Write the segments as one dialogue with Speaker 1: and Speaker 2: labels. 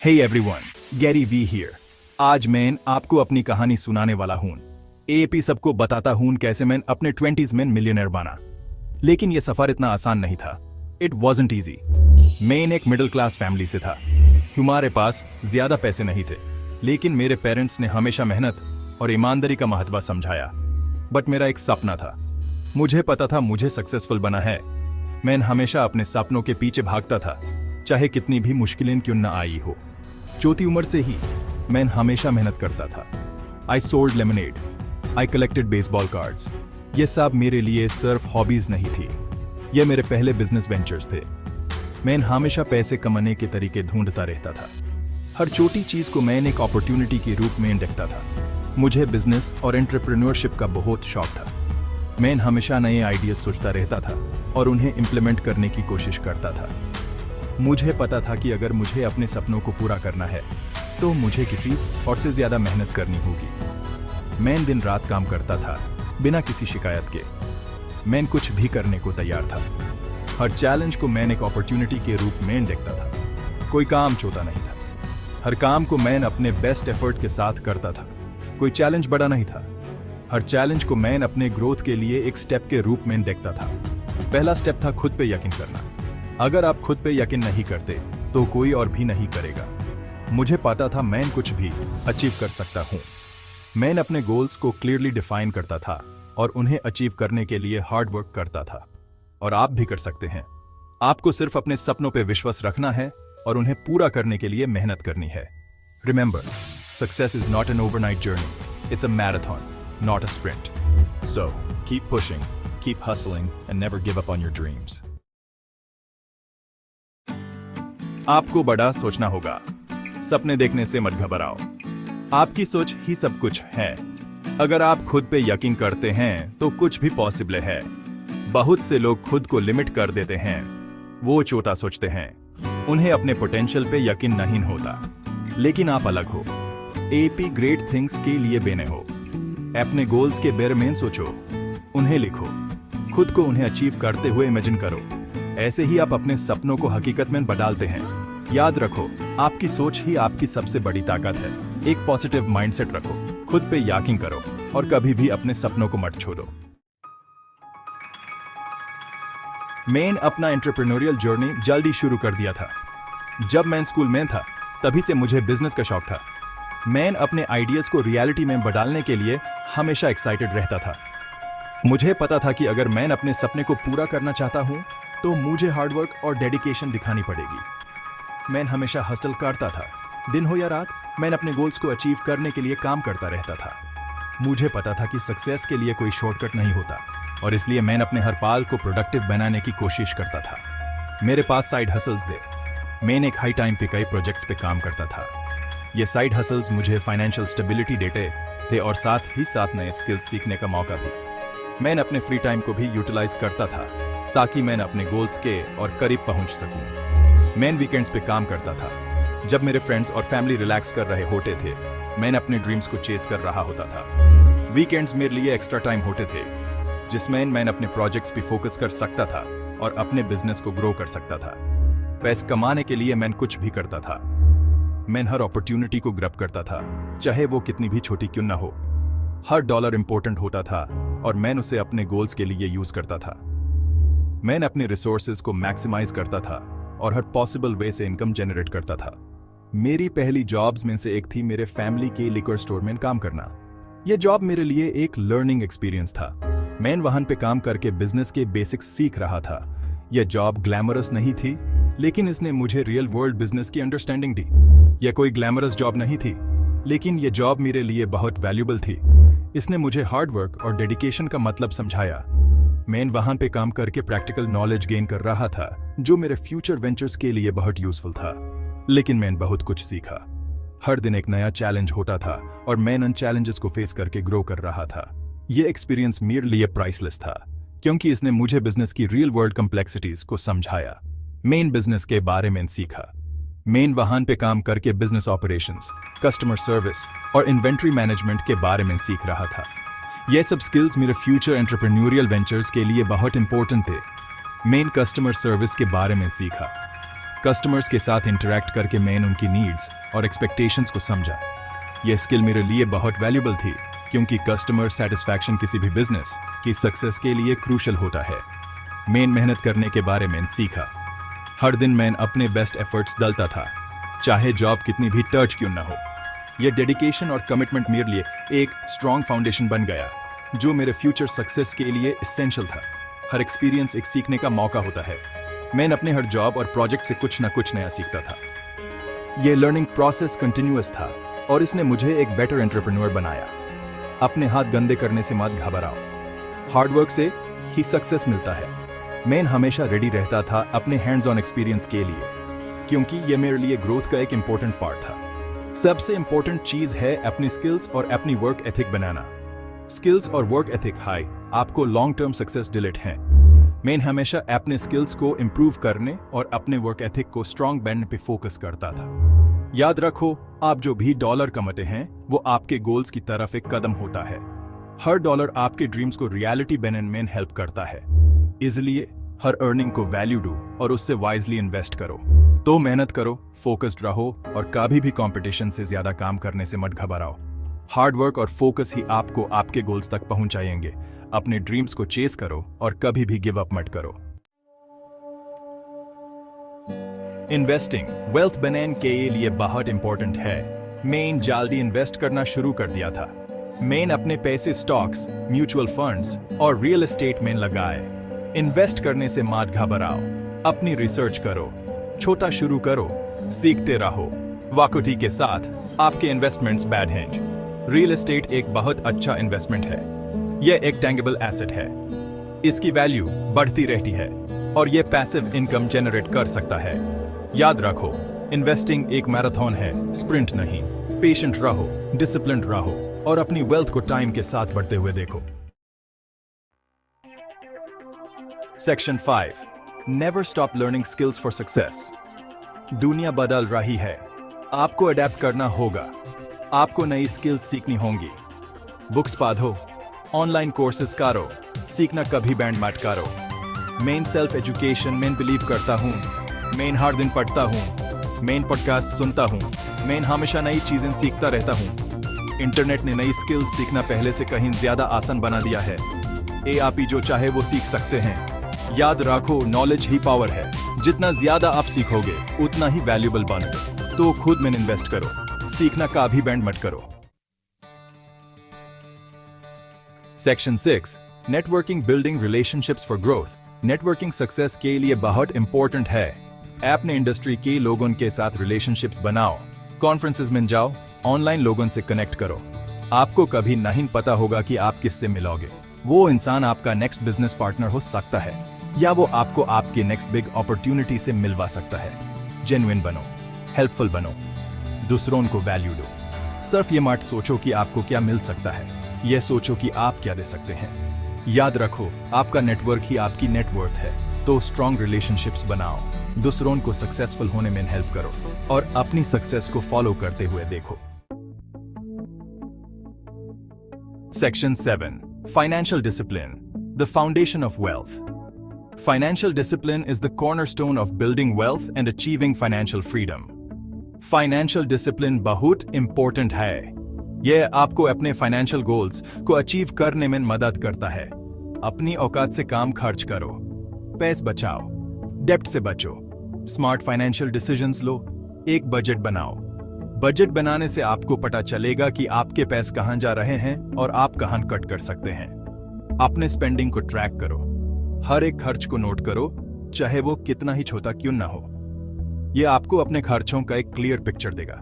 Speaker 1: Hey everyone, Gary Vee here. आज मैं आपको अपनी कहानी सुनाने वाला हूँ। एपी सबको बताता हूँ कैसे मैं अपने 20s में मिलियनर बना। लेकिन यह सफर इतना आसान नहीं था। It wasn't easy. मैं एक मिडिल क्लास फैमिली से था। हमारे पास ज्यादा पैसे नहीं थे, लेकिन मेरे पेरेंट्स ने हमेशा मेहनत और ईमानदारी का महत्व समझाया। बट मेरा एक सपना था। मुझे पता था मुझे सक्सेसफुल बना है। मैं हमेशा अपने सपनों के पीछे भागता था, चाहे कितनी भी मुश्किलें क्यों न आई हो। छोटी उम्र से ही मैं हमेशा मेहनत करता था। I sold lemonade, I collected baseball cards. ये सब मेरे लिए सिर्फ हॉबीज नहीं थी, ये मेरे पहले बिजनेस वेंचर्स थे। मैं हमेशा पैसे कमाने के तरीके ढूंढता रहता था। हर छोटी चीज को मैं एक अपॉर्चुनिटी के रूप में देखता था। मुझे बिजनेस और एंटरप्रेन्योरशिप का बहुत शौक था। मैं हमेशा नए आइडियाज सोचता रहता था और उन्हें इम्प्लीमेंट करने की कोशिश करता था। मुझे पता था कि अगर मुझे अपने सपनों को पूरा करना है तो मुझे किसी और से ज्यादा मेहनत करनी होगी। मैं दिन रात काम करता था बिना किसी शिकायत के। मैं कुछ भी करने को तैयार था। हर चैलेंज को मैं एक अपॉर्चुनिटी के रूप में देखता था। कोई काम छोटा नहीं था। हर काम को मैं अपने बेस्ट एफर्ट के साथ करता था। कोई चैलेंज बड़ा नहीं था। हर चैलेंज को मैं अपने ग्रोथ के लिए एक स्टेप के रूप में देखता था। पहला स्टेप था खुद पे यकीन करना। अगर आप खुद पे यकीन नहीं करते तो कोई और भी नहीं करेगा। मुझे पता था मैं कुछ भी अचीव कर सकता हूं। मैं अपने गोल्स को क्लियरली डिफाइन करता था और उन्हें अचीव करने के लिए हार्ड वर्क करता था। और आप भी कर सकते हैं। आपको सिर्फ अपने सपनों पे विश्वास रखना है और उन्हें पूरा करने के लिए मेहनत करनी है। Remember, success is not an overnight journey, it's a marathon, not a sprint. So keep pushing, keep hustling and never give up on your dreams. आपको बड़ा सोचना होगा। सपने देखने से मत घबराओ। आपकी सोच ही सब कुछ है। अगर आप खुद पे यकीन करते हैं तो कुछ भी पॉसिबल है। बहुत से लोग खुद को लिमिट कर देते हैं। वो छोटा सोचते हैं। उन्हें अपने पोटेंशियल पे यकीन नहीं होता। लेकिन आप अलग हो। एपी ग्रेट थिंग्स के लिए बने हो। अपने गोल्स के बारे में सोचो, उन्हें लिखो, खुद को उन्हें अचीव करते हुए इमेजिन करो। ऐसे ही आप अपने सपनों को हकीकत में बदलते हैं। याद रखो, आपकी सोच ही आपकी सबसे बड़ी ताकत है। एक पॉजिटिव माइंडसेट रखो, खुद पे यकीन करो और कभी भी अपने सपनों को मत छोड़ो। मैंने अपना एंटरप्रेन्योरियल जर्नी जल्दी शुरू कर दिया था। जब मैं स्कूल में था तभी से मुझे बिजनेस का शौक था। मैं अपने आइडियाज को रियलिटी में बदलने के लिए हमेशा एक्साइटेड रहता था। मुझे पता था कि अगर मैं अपने सपने को पूरा करना चाहता हूं तो मुझे हार्डवर्क और डेडिकेशन दिखानी पड़ेगी। मैं हमेशा हसल करता था। दिन हो या रात, मैं अपने गोल्स को अचीव करने के लिए काम करता रहता था। मुझे पता था कि सक्सेस के लिए कोई शॉर्टकट नहीं होता और इसलिए मैं अपने हर पल को प्रोडक्टिव बनाने की कोशिश करता था। मेरे पास साइड हसल्स थे। मैं एक हाई टाइम पे कई प्रोजेक्ट्स पे काम करता था। ये साइड हसल्स मुझे फाइनेंशियल स्टेबिलिटी देते थे और साथ ही साथ नए स्किल्स सीखने का मौका भी। मैं अपने फ्री टाइम को भी यूटिलाइज करता था ताकि मैं अपने गोल्स के और करीब पहुंच सकूं। मैं वीकेंड्स पे काम करता था। जब मेरे फ्रेंड्स और फैमिली रिलैक्स कर रहे होते थे, मैं अपने ड्रीम्स को चेस कर रहा होता था। वीकेंड्स मेरे लिए एक्स्ट्रा टाइम होते थे जिसमें मैं अपने प्रोजेक्ट्स पे फोकस कर सकता था और अपने बिजनेस को ग्रो कर सकता था। पैसे कमाने के लिए मैं कुछ भी करता था। मैं हर अपॉर्चुनिटी को ग्रैब करता था, चाहे वो कितनी भी छोटी क्यों ना हो। हर डॉलर इंपॉर्टेंट होता था और मैं उसे अपने गोल्स के लिए यूज करता था। मैं अपने रिसोर्सेज को मैक्सिमाइज करता था और हर पॉसिबल वे से इनकम जनरेट करता था। मेरी पहली जॉब्स में से एक थी मेरे फैमिली के लिकर स्टोर में काम करना। यह जॉब मेरे लिए एक लर्निंग एक्सपीरियंस था। मैं वहां पे काम करके बिजनेस के बेसिक्स सीख रहा था। यह जॉब ग्लैमरस नहीं थी, लेकिन इसने मुझे रियल वर्ल्ड बिजनेस की अंडरस्टैंडिंग दी। यह कोई ग्लैमरस जॉब नहीं थी, लेकिन यह जॉब मेरे लिए बहुत वैल्यूबल थी। इसने मुझे हार्ड वर्क और डेडिकेशन का मतलब समझाया। मैं वहां पे काम करके प्रैक्टिकल नॉलेज गेन कर रहा था जो मेरे फ्यूचर वेंचर्स के लिए बहुत यूजफुल था। लेकिन मैं बहुत कुछ सीखा। हर दिन एक नया चैलेंज होता था और मैं उन चैलेंजेस को फेस करके ग्रो कर रहा था। यह एक्सपीरियंस मेरे लिए प्राइसलेस था क्योंकि इसने मुझे बिजनेस की रियल वर्ल्ड कॉम्प्लेक्सिटीज को समझाया। मैं बिजनेस के बारे में सीखा। मैं वहां पे काम करके बिजनेस ऑपरेशंस, कस्टमर सर्विस और इन्वेंट्री मैनेजमेंट के बारे में सीख रहा था। ये सब स्किल्स मेरे फ्यूचर एंटरप्रेन्योरियल वेंचर्स के लिए बहुत इंपॉर्टेंट थे। मैं कस्टमर सर्विस के बारे में सीखा। कस्टमर्स के साथ इंटरैक्ट करके मैंने उनकी नीड्स और एक्सपेक्टेशंस को समझा। यह स्किल मेरे लिए बहुत वैल्यूबल थी, क्योंकि कस्टमर सेटिस्फैक्शन किसी भी बिजनेस की सक्सेस के लिए क्रूशल होता है। मैंने मेहनत करने के बारे में सीखा। हर दिन मैंने अपने बेस्ट एफर्ट्स डालता था, चाहे जॉब कितनी भी टच क्यों ना हो। यह डेडिकेशन और कमिटमेंट मेरे लिए एक स्ट्रॉन्ग फाउंडेशन बन गया, जो मेरे फ्यूचर सक्सेस के लिए एसेंशियल था। हर एक्सपीरियंस एक सीखने का मौका होता है। मैंने अपने हर जॉब और प्रोजेक्ट से कुछ ना कुछ नया सीखता था। यह लर्निंग प्रोसेस कंटिन्यूअस था और इसने मुझे एक बेटर एंटरप्रेन्योर बनाया। अपने हाथ गंदे करने से मत घबराओ, हार्डवर्क से ही सक्सेस मिलता है। मैं हमेशा रेडी रहता था अपने हैंड्स ऑन एक्सपीरियंस के लिए, क्योंकि यह मेरे लिए ग्रोथ का एक इंपॉर्टेंट पार्ट था। सबसे इंपॉर्टेंट चीज है अपनी स्किल्स और अपनी वर्क एथिक बनाना। स्किल्स और वर्क एथिक हाई आपको लॉन्ग टर्म सक्सेस डिलीट हैं। मैं हमेशा अपने स्किल्स को इंप्रूव करने और अपने वर्क एथिक को स्ट्रॉन्ग बनने पे फोकस करता था। याद रखो, आप जो भी डॉलर कमाते हैं वो आपके गोल्स की तरफ एक कदम होता है। हर डॉलर आपके ड्रीम्स को रियलिटी बनने में हेल्प करता है। इसलिए हर अर्निंग को वैल्यू दो और उससे वाइजली इन्वेस्ट करो। तो मेहनत करो, फोकस्ड रहो और कभी भी कंपटीशन से ज्यादा काम करने से मत घबराओ। हार्ड वर्क और फोकस ही आपको आपके गोल्स तक पहुंचाएंगे। अपने ड्रीम्स को चेस करो और कभी भी गिव अप मत करो। इन्वेस्टिंग वेल्थ बनाने के लिए बहुत इंपॉर्टेंट है। मैंने जल्दी इन्वेस्ट करना शुरू कर दिया था। मैंने अपने पैसे स्टॉक्स, म्यूचुअल फंड्स और रियल एस्टेट में लगाए। इन्वेस्ट करने से मत घबराओ, अपनी रिसर्च करो, छोटा शुरू करो, सीखते रहो। वाकुटी के साथ आपके इन्वेस्टमेंट्स बैड हैं। रियल एस्टेट एक बहुत अच्छा इन्वेस्टमेंट है। यह एक टेंगेबल एसेट है। इसकी वैल्यू बढ़ती रहती है और यह पैसिव इनकम जनरेट कर सकता है। याद रखो, इन्वेस्टिंग एक मैराथन है, स्प्रिंट नहीं। पेशेंट रहो, डिसिप्लिन्ड रहो और अपनी वेल्थ को टाइम के साथ बढ़ते हुए देखो। Section 5, never stop learning skills for success. दुनिया बदल रही है, आपको अडेप्ट करना होगा। आपको नई स्किल्स सीखनी होंगी। बुक्स पढ़ो, ऑनलाइन कोर्सेज करो, सीखना कभी बैंड मत करो। मैं सेल्फ एजुकेशन में बिलीव करता हूँ। मैं हर दिन पढ़ता हूँ, मैं पॉडकास्ट सुनता हूँ, मैं हमेशा नई चीजें सीखता रहता हूँ। इंटरनेट ने नई स्किल्स सीखना पहले से कहीं ज्यादा आसान बना दिया है। आप जो चाहे वो सीख सकते हैं। याद रखो, नॉलेज ही पावर है। जितना ज्यादा आप सीखोगे उतना ही वैल्यूबल बनोगे। तो खुद में इन्वेस्ट करो, सीखना का भी बैंड मत करो। Section 6, networking building relationships for growth. Networking success के लिए बहुत इंपॉर्टेंट है। अपने इंडस्ट्री के लोगों के साथ रिलेशनशिप्स बनाओ, कॉन्फ्रेंसेस में जाओ, ऑनलाइन लोगों से कनेक्ट करो। आपको कभी नहीं पता होगा कि आप किससे मिलोगे। वो इंसान आपका नेक्स्ट बिजनेस पार्टनर हो सकता है या वो आपको आपके नेक्स्ट बिग अपॉर्चुनिटी से मिलवा सकता है। जेन्युइन बनो, हेल्पफुल बनो, दूसरों को वैल्यू दो। सिर्फ ये मत सोचो कि आपको क्या मिल सकता है, यह सोचो कि आप क्या दे सकते हैं। याद रखो, आपका नेटवर्क ही आपकी नेटवर्थ है। तो स्ट्रॉन्ग रिलेशनशिप्स बनाओ, दूसरों को सक्सेसफुल होने में हेल्प करो और अपनी सक्सेस को फॉलो करते हुए देखो। Section 7, financial discipline, the foundation of wealth. Financial discipline is the cornerstone of building wealth and achieving financial freedom. Financial discipline बहुत important है। यह आपको अपने financial goals को achieve करने में मदद करता है। अपनी औकात से काम खर्च करो, पैसे बचाओ, डेब्ट से बचो, स्मार्ट फाइनेंशियल डिसीजंस लो, एक बजट बनाओ। बजट बनाने से आपको पता चलेगा कि आपके पैसे कहां जा रहे हैं और आप कहां कट कर सकते हैं। अपने स्पेंडिंग को ट्रैक करो, हर एक खर्च को नोट करो, चाहे वो कितना ही छोटा क्यों ना हो। यह आपको अपने खर्चों का एक क्लियर पिक्चर देगा।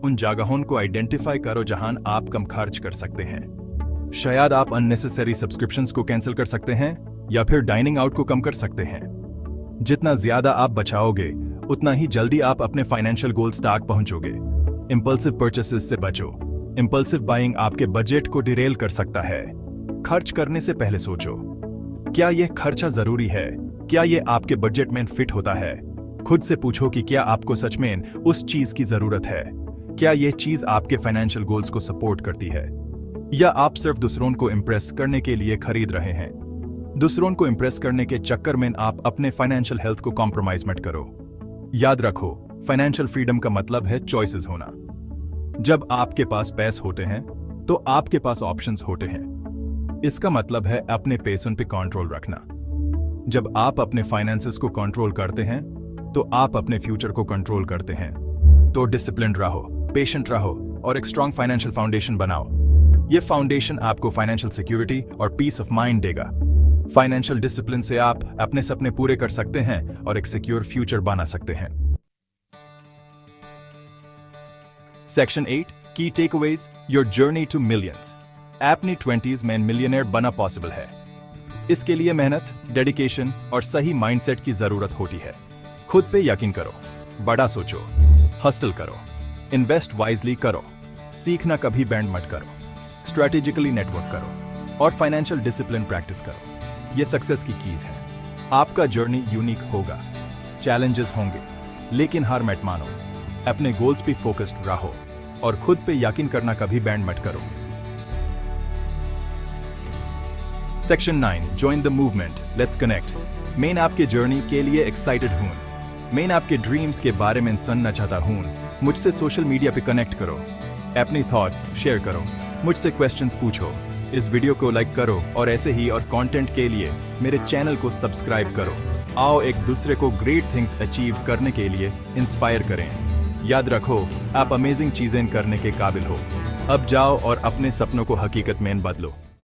Speaker 1: उन जगहों को आइडेंटिफाई करो जहां आप कम खर्च कर सकते हैं। शायद आप अननेसेसरी सब्सक्रिप्शंस को कैंसिल कर सकते हैं या फिर डाइनिंग आउट को कम कर सकते हैं। जितना ज्यादा आप बचाओगे उतना ही जल्दी आप अपने फाइनेंशियल गोल्स तक पहुंचोगे। इंपल्सिव परचेसेस से बचो। इंपल्सिव बाइंग आपके बजट को डिरेल कर सकता है। खर्च करने से पहले सोचो, क्या यह खर्चा जरूरी है? क्या यह आपके बजट में फिट होता है? खुद से पूछो कि क्या आपको सच में उस चीज की जरूरत है? क्या यह चीज आपके फाइनेंशियल गोल्स को सपोर्ट करती है या आप सिर्फ दूसरों को इंप्रेस करने के लिए खरीद रहे हैं? दूसरों को इंप्रेस करने के चक्कर में आप अपने फाइनेंशियल हेल्थ को कॉम्प्रोमाइज मत करो। याद रखो, फाइनेंशियल फ्रीडम का मतलब है चॉइसेस होना। जब आपके पास पैसे होते हैं तो आपके पास ऑप्शंस होते हैं। इसका मतलब है अपने पैसों पे कंट्रोल रखना। जब आप अपने फाइनेंसेस को कंट्रोल करते हैं तो आप अपने फ्यूचर को कंट्रोल करते हैं। तो डिसिप्लिन रहो, पेशेंट रहो और एक स्ट्रॉन्ग फाइनेंशियल फाउंडेशन बनाओ। ये फाउंडेशन आपको फाइनेंशियल सिक्योरिटी और पीस ऑफ माइंड देगा। फाइनेंशियल डिसिप्लिन से आप अपने सपने पूरे कर सकते हैं और एक सिक्योर फ्यूचर बना सकते हैं। सेक्शन 8 की takeaways, your journey to millions. अपनी 20s में मिलियनेयर बना पॉसिबल है। इसके लिए मेहनत, डेडिकेशन और सही माइंडसेट की जरूरत होती है। खुद पे यकीन करो, बड़ा सोचो, हसल करो, इन्वेस्ट वाइजली करो, सीखना कभी बैंड मत करो, स्ट्रैटेजिकली नेटवर्क करो और फाइनेंशियल डिसिप्लिन प्रैक्टिस करो। ये सक्सेस की कीज है। आपका जर्नी यूनिक होगा, चैलेंजेस होंगे, लेकिन हार मत मानो। अपने गोल्स पे फोकस्ड रहो और खुद पे यकीन करना कभी बैंड मत करो। Section 9 join the movement, let's connect. मैं आपके जर्नी के लिए एक्साइटेड हूं। मैं आपके ड्रीम्स के बारे में सुनना चाहता हूं। मुझसे सोशल मीडिया पे कनेक्ट करो, अपनी थॉट्स शेयर करो, मुझसे क्वेश्चंस पूछो। इस वीडियो को लाइक करो और ऐसे ही और कंटेंट के लिए मेरे चैनल को सब्सक्राइब करो। आओ एक दूसरे को ग्रेट थिंग्स अचीव करने के लिए इंस्पायर करें। याद रखो, आप अमेजिंग चीजें करने के काबिल हो। अब जाओ और अपने सपनों को हकीकत में बदलो।